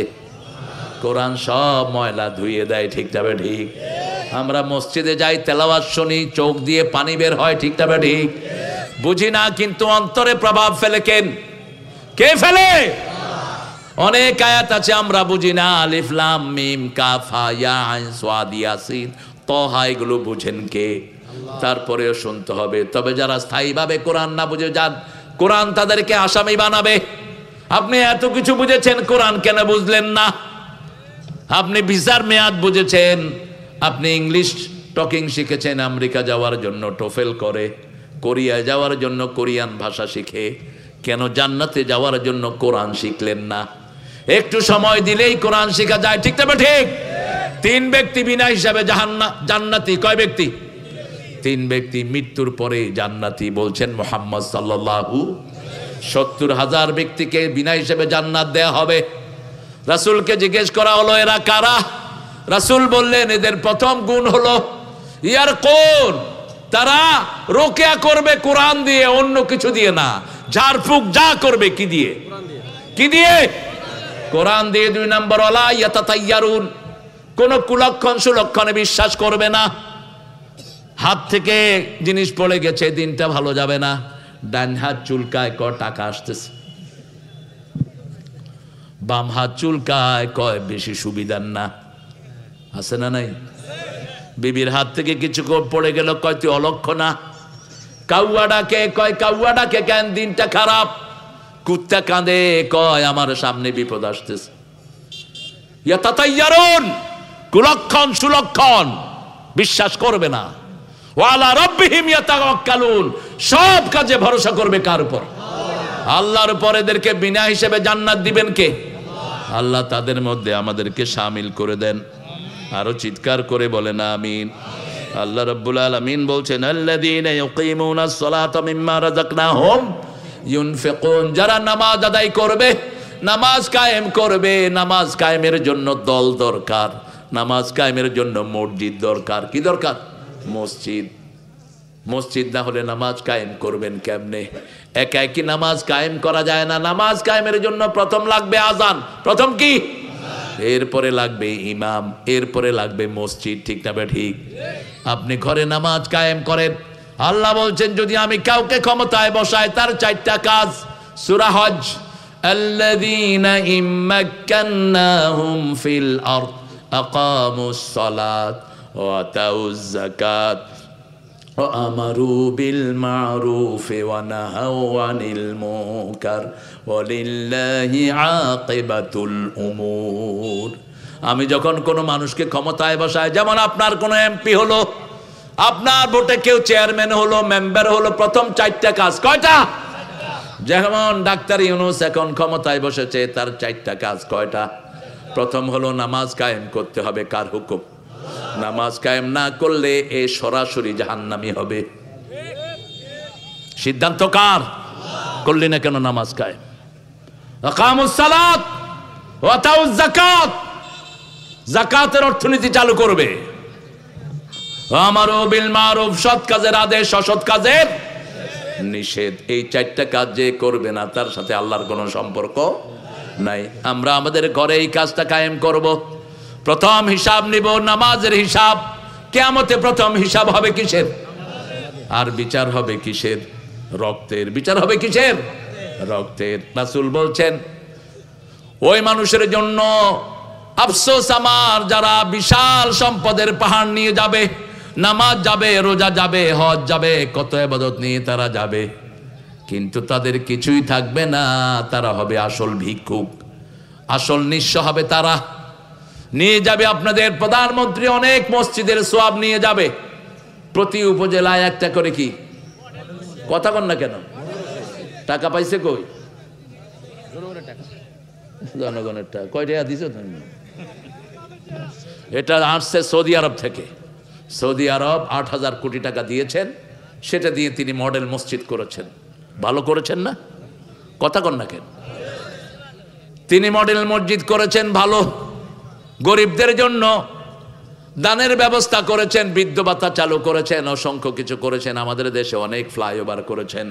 কোরআন সব ময়লা ধুয়ে দেয়। ঠিক তবে ঠিক। আমরা মসজিদে যাই, তেলাওয়াত শুনি, চোখ দিয়ে পানি বের হয়। ঠিক তবে ঠিক। বুঝি না, কিন্তু অন্তরে প্রভাব ফেলে কেন? কে ফেলে? অনেক আয়াত আছে আমরা বুঝি না, আলিফ লাম মিম কাফ হা ইয়া আইন সাদ ইয়াসিন তাহা, এগুলো বুঝেন কে? তারপরেও শুনতে হবে। তবে যারা স্থায়ীভাবে কোরআন না বুঝে যান, কোরআন তাদেরকে আসামি বানাবে। আপনি এত কিছু বুঝেছেন, কোরআন কেন বুঝলেন না? আপনি ভিসার মেয়াদ বুঝেছেন, আপনি ইংলিশ টকিং শিখেছেন আমেরিকা যাওয়ার জন্য টোফেল করে, কোরিয়ায় যাওয়ার জন্য কোরিয়ান ভাষা শিখে, কেন জান্নাতে যাওয়ার জন্য কোরআন শিখলেন না? একটু সময় দিলেই কোরআন শেখা যায়। ঠিক তবে ঠিক। 3 ব্যক্তি বিনা হিসাবে জান্নাতি। কয় ব্যক্তি? 3 ব্যক্তি মৃত্যুর পরে জান্নাতি বলছেন মুহাম্মদ সাল্লাল্লাহু। 70,000 ব্যক্তিকে বিনা হিসাবে জান্নাত দেয়া হবে। রাসূলকে জিজ্ঞেস করা হলো এরা কারা? রাসূল বললেন এদের প্রথম গুণ হলো ইয়ার কোন, তারা রোকেয়া করবে কোরআন দিয়ে, অন্য কিছু দিয়ে না। ঝাড়ফুঁক যা করবে কি দিয়ে? কি দিয়ে? কোরআন দিয়ে। 2 নম্বর ওয়ালা ইয়াতাতাইয়ারুন, কোন কুলক্ষণ সুলক্ষণে বিশ্বাস করবে না। হাত থেকে জিনিস পড়ে গেছে, দিনটা ভালো যাবে না। ডান হাত চুলকায়, কয় টাকা আসতেছে। বাম হাত চুলকায়, কয় বেশি সুবিধার না। আছে না নাই? বিবির হাত থেকে কিছু পড়ে গেল, কয় তুই অলক্ষ না। কাউয়া ডাকে, কয় কাউয়া ডাকে কেন? দিনটা খারাপ। কুত্তা কাঁদে, কয় আমার সামনে বিপদ আসতেছে। ইয়াতাতাইয়ারুন, কুলক্ষণ সুলক্ষণ বিশ্বাস করবে না। ওয়ালা রাব্বিহিম ইয়াতাওয়াক্কালুন, সব কাজে ভরসা করবে কার উপর? আল্লাহর উপর। এদেরকে বিনা হিসেবে জান্নাত দিবেন কে? আল্লাহ। তাদের মধ্যে আমাদেরকে শামিল করে দেন। আরো চিৎকার করে বলেন আমিন। আল্লাহ রাব্বুল আলামিন বলছেন আল্লাযীনা ইউকিমুনাস সালাতা মিম্মা রাযাকনাহুম ইউনফিকুন, যারা নামাজ আদায় করবে, নামাজ কায়েম করবে। নামাজ কায়েমের জন্য দল দরকার, নামাজ কায়েমের জন্য মসজিদ দরকার। কি দরকার? মসজিদ। মসজিদ না হলে নামাজ কায়েম করবেন কেমনে? একা একই নামাজ কায়েম করা যায় না। নামাজ কায়েমের জন্য প্রথম লাগবে আজান। প্রথম কি? এরপরে লাগবে ইমাম, এরপরে লাগবে মসজিদ। ঠিক না ঠিক? আপনি ঘরে নামাজ কায়েম করেন। আল্লাহ বলছেন যদি আমি কাউকে ক্ষমতায় বসাই, তার 4টা কাজ। সূরা হজ, আল্লাযীনা ইম্মাক্কান্নাহুম ফিল আরদ আকামুস সালাত ওয়া আতাউজ যাকাত আমারু বিল মারুফ ওয়া নাহাউ আনিল মুনকার ওয়ালিল্লাহি আকিবাতুল উমুর। আমি যখন কোনো মানুষকে ক্ষমতায় বসাই, যেমন আপনার কোনো এমপি হলো, আপনার ভোটে কেউ চেয়ারম্যান হলো, মেম্বার হলো, প্রথম 4টা কাজ। কয়টা? যেমন ডাক্তার ইউনূস এখন ক্ষমতায় বসেছে, তার 4টা কাজ। কয়টা? প্রথম হলো নামাজ কায়েম করতে হবে। কার হুকুম? নামাজ কায়েম না করলে এ সরাসরি জাহান্নামী হবে। সিদ্ধান্ত কার? করলি না কেন নামাজ কায়েম? আকামুস সালাত ওয়া আতাউজ যাকাত, যাকাতের অর্থনীতি চালু করবে। আমারু বিল মারুফ, সৎ কাজের আদেশ, অসৎ কাজের নিষেধ। এই 4টা কাজ যে করবে না, তার সাথে আল্লাহর কোনো সম্পর্ক নাই। আমরা আমাদের ঘরে এই কাজটা কায়েম করব। প্রথম হিসাব নিব নামাজের হিসাব। কিয়ামতে প্রথম হিসাব হবে কিসের? আর বিচার হবে কিসের? রক্তের। বিচার হবে কিসের? রক্তের। রাসূল বলছেন ওই মানুষের জন্য আফসোস আমার, যারা বিশাল সম্পদের পাহাড় নিয়ে যাবে, নামাজ যাবে, রোজা যাবে, হজ যাবে, কত ইবাদত নিয়ে তারা যাবে, কিন্তু তাদের কিছুই থাকবে না। তারা হবে আসল ভিক্ষুক, আসল নিঃস্ব হবে তারা। নিয়ে যাবে আপনাদের প্রধানমন্ত্রী অনেক মসজিদের সওয়াব নিয়ে যাবে, প্রতি উপজেলায় একটা করে কি কথা কন না কেন? টাকা পাইছে কই? জনগণের টাকা। কয় টাকা দিছো তুমি? এটা আসছে সৌদি আরব থেকে। সৌদি আরব 8,000 কোটি টাকা দিয়েছেন, সেটা দিয়ে তিনি মডেল মসজিদ করেছেন। ভালো করেছেন না? কথা কন না কেন? তিনি মডেল মসজিদ করেছেন ভালো, গরিবদের জন্য দানের ব্যবস্থা করেছেন, বৃদ্ধ ভাতা চালু করেছেন, অসংখ্য কিছু করেছেন। আমাদের দেশে অনেক ফ্লাইওভার করেছেন।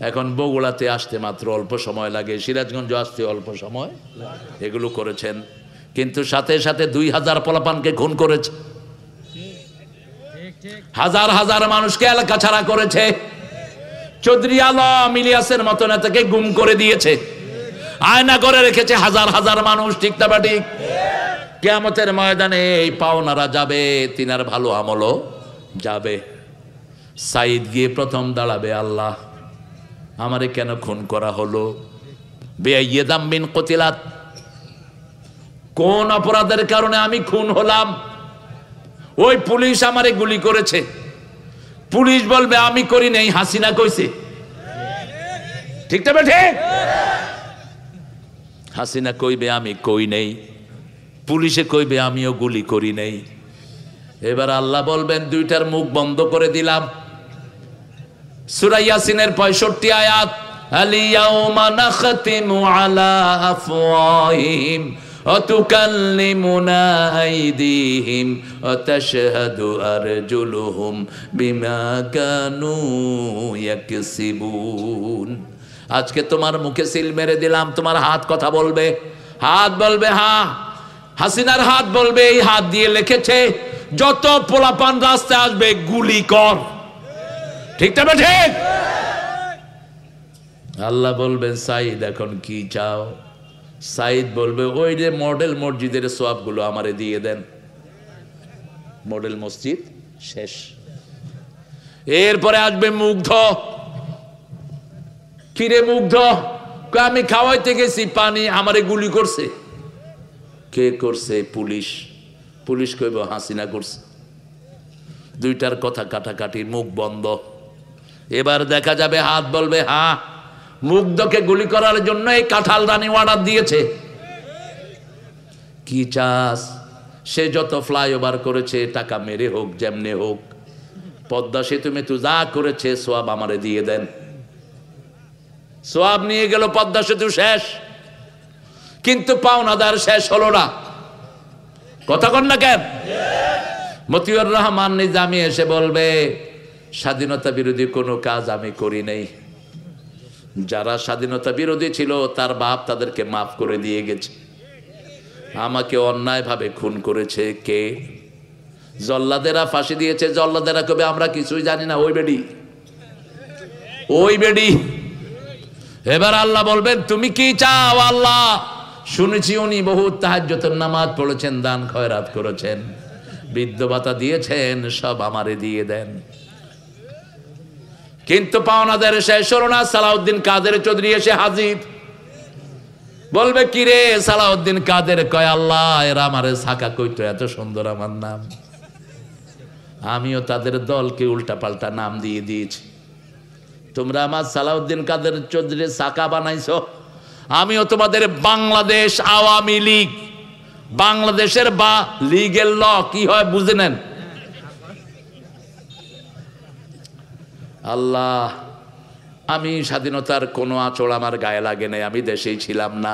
এখন বগুড়াতে আসতে মাত্র অল্প সময় লাগে, সিরাজগঞ্জ আসতে অল্প সময়, এগুলো করেছেন। কিন্তু সাথে সাথে 2,000 পোলাপানকে খুন করেছে, হাজার হাজার মানুষকে এলাকা ছাড়া করেছে, চৌধুরী আলম ইলিয়াসের মতো নেতাকে গুম করে দিয়েছে, আয়না করে রেখেছে হাজার হাজার মানুষ। ঠিক না ঠিক? কিয়ামতের ময়দানে এই পাওনারা যাবে, তিনার ভালো আমলও যাবে। সাইদ গিয়ে প্রথম দাঁড়াবে, আল্লাহ আমারে কেন খুন করা হলো? বেআইয়াদাম বিন কতিলাত, কোন অপরাধের কারণে আমি খুন হলাম? ওই পুলিশ আমারে গুলি করেছে। পুলিশ বলবে আমি করি নাই, হাসিনা কইছে। ঠিক তবে ঠিক? হাসিনা কইবে আমি কই নাই, পুলিশে কইবে আমিও গুলি করি নাই। এবার আল্লাহ বলবেন দুইটার মুখ বন্ধ করে দিলাম। সূরা ইয়াসিনের 65 আয়াত, আলিয়াউমা নাখতিমু আলা আফওয়াহিহিম ওয়া তুকাল্লিমুনা আইদিহিম ওয়া তাশহাদু আরজুলুহুম বিমা কানু ইয়াকসিবুন। আজকে তোমার মুখে সিল মেরে দিলাম, তোমার হাত কথা বলবে। হাত বলবে হ্যাঁ, হাসিনার হাত বলবে এই হাত দিয়ে লিখেছে, যত পোলাপান রাস্তায় আসবে গুলি কর। ঠিক তবে ঠিক? আল্লাহ বলবেন সাইদ এখন কি চাও? সাইদ বলবে ওই যে মডেল মসজিদের সওয়াবগুলো আমারে দিয়ে দেন। মডেল মসজিদ শেষ। এরপরে আসবে মুগ্ধ। কিরে মুগ্ধ? আমি খাওয়াইতে গেছি পানি, আমারে গুলি করছে। কে করছে? পুলিশ। পুলিশ কইব হাসিনা করছে। দুইটার কথা কাটাকাটি, মুখ বন্ধ। এবার দেখা যাবে হাত বলবে হ্যাঁ, মুগ্ধকে গুলি করার জন্য এই কাঁঠাল রানী অর্ডার দিয়েছে। কি চাস? সে যত ফ্লাইওভার করেছে টাকা মেরে হোক, যেমনে হোক, পদ্মা সেতু মেতু যা করেছে সোয়াব আমারে দিয়ে দেন। সোয়াব নিয়ে গেল, পদ্মা সেতু শেষ, কিন্তু পাওনাদার শেষ হলো না। কথা কন না কেন? মতিউর রহমান নিজামী এসে বলবে স্বাধীনতা বিরোধী কোনো কাজ আমি করি নাই। যারা স্বাধীনতা বিরোধী ছিল তার বাপ তাদেরকে মাফ করে দিয়ে গেছে। আমাকে অন্যায়ভাবে খুন করেছে কে? জল্লাদেরা ফাঁসি দিয়েছে। জল্লাদেরা কবে আমরা কিছুই জানি না। ওই বেডি, ওই বেডি। এবার আল্লাহ বলবেন তুমি কি চাও? আল্লাহ শুনেছি উনি বহুত তাহাজ্জুদের নামাজ পড়েছেন, দান খয়রাত করেছেন, বৃদ্ধ ভাতা দিয়েছেন, সব আমারে দিয়ে দেন। কিন্তু পাওনাদের শেষ হলো না, সালাউদ্দিন কাদের চৌধুরী এসে হাজির। বলবে কিরে সালাউদ্দিন কাদের? কয় আল্লাহ এরা আমারে সাকা কইতো, এত সুন্দর আমার নাম, আমিও তাদের দলকে উল্টা পাল্টা নাম দিয়ে দিয়েছি। তোমরা আমার সালাউদ্দিন কাদের চৌধুরী সাকা বানাইছো, আমিও তোমাদের বাংলাদেশ আওয়ামী লীগ, বাংলাদেশের বা লিগের ল কি হয় বুঝে নেন। আল্লাহ, আমি স্বাধীনতার কোনো আঁচড় আমার গায়ে লাগে নাই, আমি দেশেই ছিলাম না,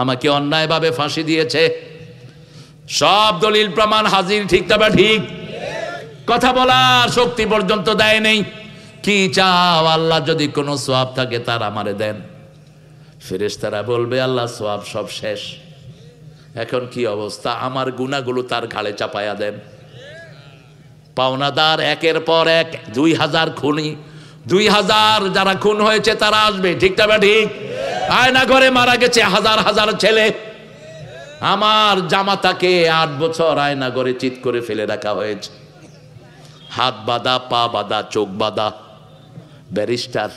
আমাকে অন্যায়ভাবে ফাঁসি দিয়েছে। সব দলিল প্রমাণ হাজির, ঠিক তবে ঠিক, কথা বলার শক্তি পর্যন্ত দেয় নেই। কি চাও আল্লাহ? যদি কোনো সোয়াব থাকে তার আমারে দেন। ফেরেশতারা বলবে আল্লাহ সোয়াব সব শেষ, এখন কি অবস্থা? আমার গুনাহগুলো তার ঘাড়ে চাপায়া দেন। পাওনাদার একের পর এক 2000 খুনি, 2000 যারা খুন হয়েছে তারা আসবে, ঠিক তবে ঠিক। আয়না ঘরে মারা গেছে হাজার হাজার ছেলে। আমার জামাতাকে 8 বছর আয়না ঘরে চিৎ করে ফেলে রাখা হয়েছে, হাত বাঁধা, পা বাঁধা, চোখ বাঁধা। ব্যারিস্টার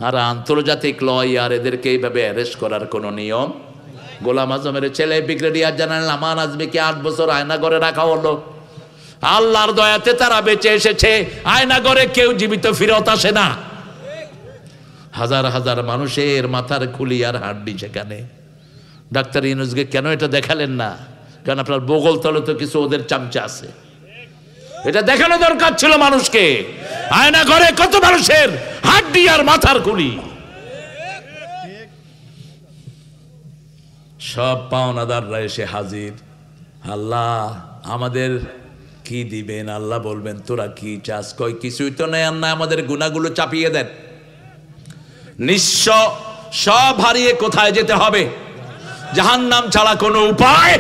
আর আন্তর্জাতিক লয়ার, এদেরকে এইভাবে অ্যারেস্ট করার কোনো নিয়ম? গোলাম আজমের ছেলে ব্রিগেডিয়ার জেনারেল আমান আজমিকে 8 বছর আয়না ঘরে রাখা হলো। আল্লাহর দয়াতে তারা বেঁচে এসেছে। আয়না ঘরে কেউ জীবিত ফিরত আসে না। হাজার হাজার মানুষের মাথার খুলি আর হাড্ডি সেখানে। ডাক্তার ইউনূসকে কেন এটা দেখালেন না? কারণ আপনার বগল তলে তো কিছু ওদের চামচা আছে, এটা দেখানো দরকার ছিল মানুষকে। আয়না ঘরে কত মানুষের হাড্ডি আর মাথার খুলি। সব পাওনাদাররা এসে হাজির। আল্লাহ আমাদের কি দিবেন? আল্লাহ বলবেন তোরা কি চাস? কই কিছুই তো নেই, না আমাদের গুনাহগুলো চাপিয়ে দেন। নিঃস্ব সব হারিয়ে কোথায় যেতে হবে? জাহান্নাম ছাড়া কোনো উপায়।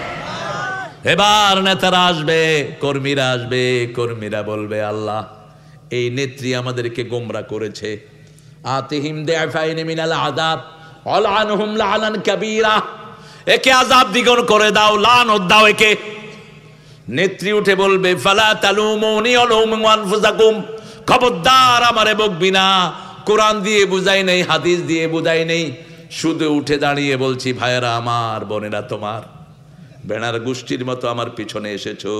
এবার নেতারা আসবে, কর্মীরা আসবে, কর্মীরা বলবে আল্লাহ এই নেত্রী আমাদেরকে গোমরা করেছে। আতিহিম দিআফাইন মিনাল আযাব আলআনহুম লাআনান কাবীরা, একে আযাব দ্বিগুণ করে দাও, লানত দাও একে। নেত্রী উঠে বলবে ফালা তালুমুনি ওয়ালুমু আনফুসাকুম, খবরদার আমারে বকবি না। কোরআন দিয়ে বুঝাই নেই, হাদিস দিয়ে বুঝাই নেই, শুধু উঠে দাঁড়িয়ে বলছি ভাইয়েরা আমার, বোনেরা তোমার, বেড়ার গোষ্ঠীর মতো আমার পিছনে এসেছো।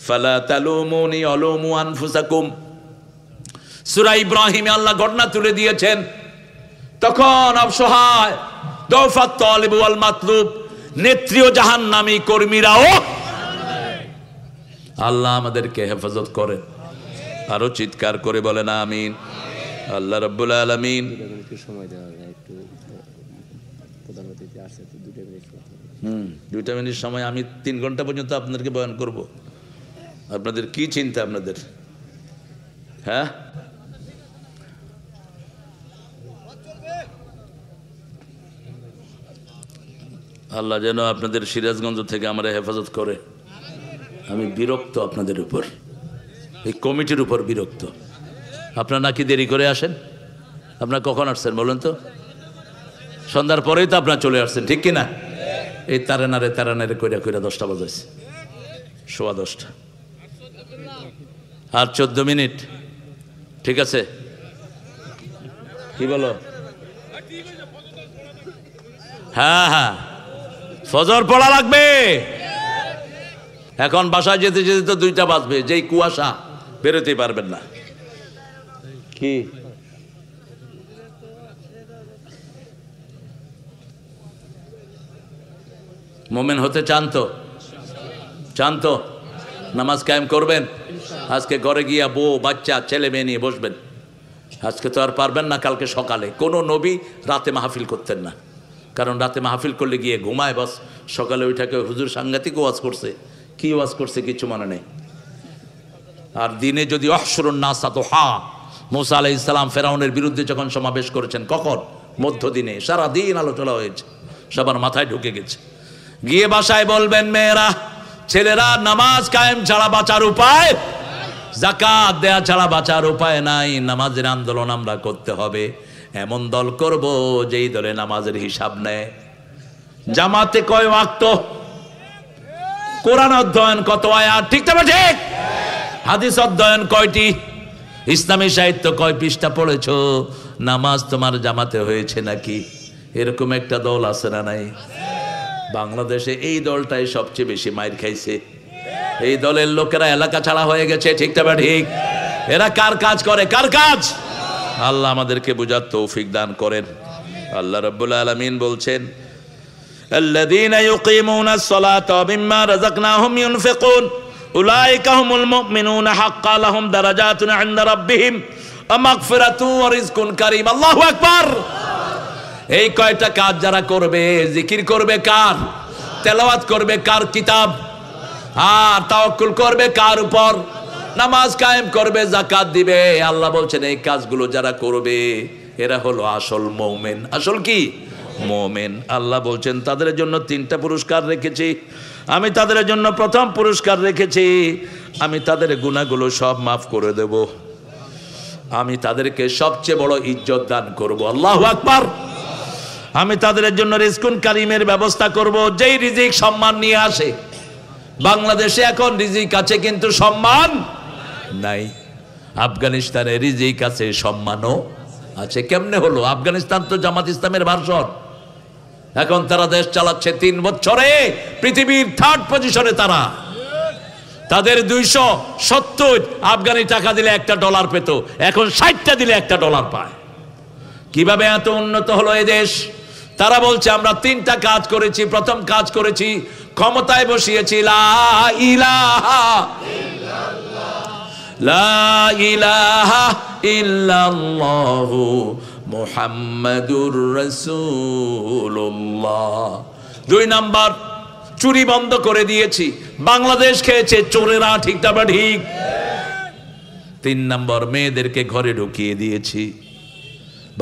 ফালা তালুমুনি ওয়ালুমু আনফুসাকুম। সূরা ইব্রাহিমে আল্লাহ ঘটনা তুলে দিয়েছেন। তখন অসহায় দৌফাত তালিব ওয়াল মাতলুব, নেত্রী ও জাহান্নামী, কর্মীরাও। আল্লাহ আমাদেরকে হেফাজত করেন। আরো চিৎকার করে বলেন আমিন। আল্লাহ রাব্বুল আলামিন। সময় দেওয়া যায় একটু, প্রধান অতিথি আসছে তো 2 মিনিট। 2 মিনিট সময়, আমি 3 ঘন্টা পর্যন্ত আপনাদেরকে বয়ান করব। আপনাদের কি চিন্তা আপনাদের? হ্যাঁ, আল্লাহ যেন আপনাদের সিরাজগঞ্জ থেকে আমরা হেফাজত করে। আমি বিরক্ত আপনাদের উপর, এই কমিটির উপর বিরক্ত। আপনারা নাকি দেরি করে আসেন? আপনারা কখন আসছেন বলুন তো? সন্ধ্যার পরেই তো আপনারা চলে আসছেন, ঠিক কিনা? এই তারানারে কইরা 10টা বাজাইছে, 10:15। আর 14 মিনিট, ঠিক আছে? কি বলো? হ্যাঁ হ্যাঁ, ফজর পড়া লাগবে। এখন বাসায় যেতে যেতে তো 2টা বাজবে, যেই কুয়াশা, বেরোতে পারবেন না। কি মোমেন হতে চান তো? নামাজ কায়েম করবেন? আজকে ঘরে গিয়া বউ বাচ্চা ছেলে মেয়ে নিয়ে বসবেন। আজকে তো আর পারবেন না, কালকে সকালে। কোনো নবী রাতে মাহফিল করতেন না, কারণ রাতে মাহফিল করলে গিয়ে ঘুমায়, বাস সকালে ওইটাকে হুজুর সাংঘাতিক ওয়াজ করছে, কি ওয়াজ করছে কিছু মনে নেই। আর দিনে যদি অহশুরুন নাসা দুহা, মুসা আলাইহিস সালাম ফেরাউনের বিরুদ্ধে যখন সমাবেশ করেছেন, কখন? মধ্যদিনে, সারাদিন আলোচনা হয়েছে, সবার মাথায় ঢুকে গেছে। গিয়ে বাসায় বলবেন মেয়েরা, ছেলেরা, নামাজ কায়েম ছাড়া বাঁচার উপায়, যাকাত দেয়া ছাড়া বাঁচার উপায় নাই। নামাজের আন্দোলন আমরা করতে হবে। এমন দল করব যেই দলে নামাজের হিসাব নেয়। জামাতে কয় ওয়াক্ত, কোরআন অধ্যয়ন কত আয়াত, ঠিক তবে ঠিক? হাদিস অধ্যয়ন কয়টি? ইসলামী সাহিত্য কয় পৃষ্ঠা পড়েছো? নামাজ তোমার জামাতে হয়েছে নাকি? এরকম একটা দল আছে না নাই? বাংলাদেশে এই দলটাই সবচেয়ে বেশি মাইর খাইছে। এই দলের লোকেরা এলাকা ছাড়া হয়ে গেছে, ঠিক না ঠিক? এরা কার কাজ করে? কার কাজ? আল্লাহ আমাদেরকে বুঝার তৌফিক দান করেন। আল্লাহ রাব্বুল আলামিন বলছেন, আল্লাযীনা ইউকিমুনাস সালাতা ওয়া মিম্মা রাযাকনাহুম ইউনফিকুন উলাইকা হুমুল মুমিনুনা হাক্কান লাহুম দারাজাতুন ইনদা রাব্বিহিম ওয়া মাগফিরাতুন ওয়া রিজকুন কারীম। আল্লাহু আকবার। এই কয়টা কাজ যারা করবে, জিকির করবে কার? তেলাওয়াত করবে কার কিতাব? আর তাওয়াক্কুল করবে কার উপর? নামাজ কায়েম করবে, যাকাত দিবে। আল্লাহ বলছেন এই কাজগুলো যারা করবে এরা হলো আসল মুমিন। আসল কি? মুমিন। আল্লাহ বলছেন তাদের জন্য 3টা পুরস্কার রেখেছি আমি। তাদের জন্য প্রথম পুরস্কার রেখেছি, আমি তাদের গুনাহগুলো সব মাফ করে দেব। আমি তাদেরকে সবচেয়ে বড় ইজ্জত দান করব। আল্লাহু আকবার। আমি তাদের জন্য রিজকুন কারীমের ব্যবস্থা করব, যেই রিজিক সম্মান নিয়ে আসে। বাংলাদেশে এখন রিজিক আছে কিন্তু সম্মান নাই। আফগানিস্তানে রিজিক আছে, সম্মানও আছে। কেমনে হলো? আফগানিস্তান তো জামাত ইসলামের ভার্সন। এখন তারা দেশ চালাচ্ছে 3 বছরে পৃথিবীর 3rd পজিশনে। তারা তাদের 270 আফগানি টাকা দিলে $1 পেত, এখন 60টা দিলে $1 পায়। কিভাবে এত উন্নত হলো এই দেশ? তারা বলছে আমরা 3টা কাজ করেছি। প্রথম কাজ করেছি, ক্ষমতায় বসিয়েছি লা ইলাহা ইল্লাল্লাহ, লা ইলাহা ইল্লাল্লাহু মুহাম্মাদুর রাসূলুল্লাহ। 2 নাম্বার, চুরি বন্ধ করে দিয়েছি। বাংলাদেশ খেয়েছে চোরেরা, ঠিক না ঠিক? 3 নাম্বার, মেয়েদেরকে ঘরে ঢুকিয়ে দিয়েছি।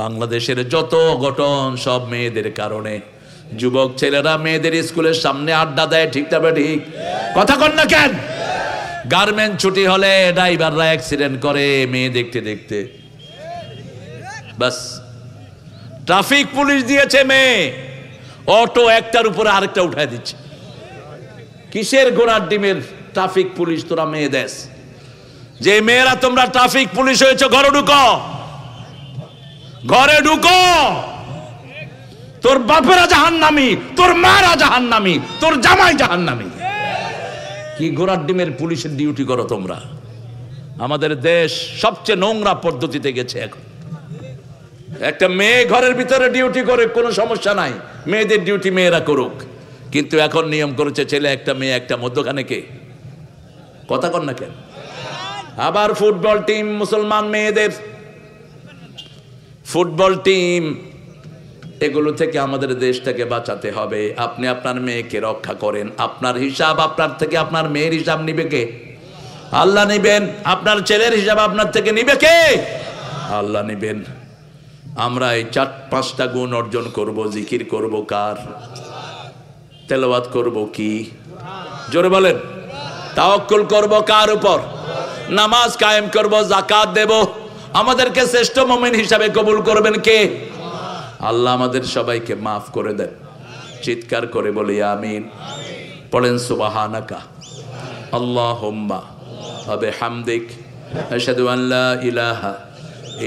বাংলাদেশের যত অঘটন সব মেয়েদের কারণে। যুবক ছেলেরা মেয়েদের স্কুলের সামনে আড্ডা দেয়, ঠিক না ঠিক? কথা কন না কেন? গার্মেন্ট ছুটি হলে ড্রাইভাররা অ্যাক্সিডেন্ট করে মেয়ে দেখতে দেখতে। বাস, ট্রাফিক পুলিশ দিয়েছে মেয়ে, অটো একটার উপরে আরেকটা উঠায় দিচ্ছে। কিসের ঘোড়ার ডিমের ট্রাফিক পুলিশ তোরা মেয়ে দেশ? যে মেয়েরা তোমরা ট্রাফিক পুলিশ হয়েছে, ঘরে ঢুকো, ঘরে ঢুকো। তোর বাপেরা জাহান্নামী, তোর মারা জাহান্নামী, তোর জামাই জাহান্নামী। কি ঘোড়ার ডিমের পুলিশের ডিউটি করো তোমরা? আমাদের দেশ সবচেয়ে নোংরা পদ্ধতিতে গেছে এখন। একটা মেয়ে ঘরের ভিতরে ডিউটি করে, কোনো সমস্যা নাই, মেয়েদের ডিউটি মেয়েরা করুক। কিন্তু এখন নিয়ম করেছে ছেলে একটা মেয়ে একটা, মধ্যখানে কে? কথা কন না কেন? আবার ফুটবল টিম, মুসলমান মেয়েদের ফুটবল টিম, এগুলো থেকে আমাদের দেশটাকে বাঁচাতে হবে। আপনি আপনার মেয়েকে রক্ষা করেন। আপনার হিসাব আপনার থেকে আপনার মেয়ের হিসাব নিবে কে? আল্লাহ নিবেন। আপনার ছেলের হিসাব আপনার থেকে নিবে কে? আল্লাহ নিবেন। আমরা এই 4-5টা গুণ অর্জন করব। জিকির করব কার? তেলাওয়াত করব কি? জোরে বলেন। তাওয়াক্কুল করব কার উপর? নামাজ কায়েম করব, যাকাত দেব। আমাদেরকে শ্রেষ্ঠ মুমিন হিসাবে কবুল করবেন কে? আল্লাহ আমাদের সবাইকে মাফ করে দেন। চিৎকার করে বলি আমিন। পড়েন সুবহানাকা আল্লাহুম্মা ওয়া বিহামদিক আশহাদু আন লা ইলাহা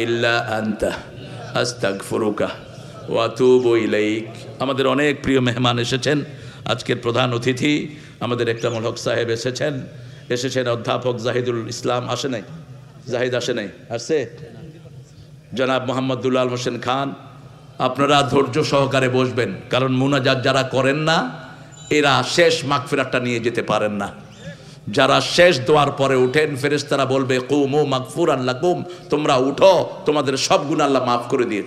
ইল্লা আনতা আস্তাগফিরুকা ওয়া আতুবু ইলাইক। আমাদের অনেক প্রিয় মেহমান এসেছেন। আজকের প্রধান অতিথি আমাদের একরামুল হক সাহেব এসেছেন। অধ্যাপক জাহিদুল ইসলাম আসে নাই? জাহিদ আসে নাই? আসছে জনাব মোহাম্মদ দুলাল হোসেন খান। আপনারা ধৈর্য সহকারে বসবেন, কারণ মুনাজাত যারা করেন না এরা শেষ মাগফিরাতটা নিয়ে যেতে পারেন না। যারা শেষ দোয়ার পরে উঠেন, ফেরেশতারা বলবে কুমু মাগফুরান লাকুম, তোমরা উঠো, তোমাদের সব গুনাহ আল্লাহ মাফ করে দিয়েছে।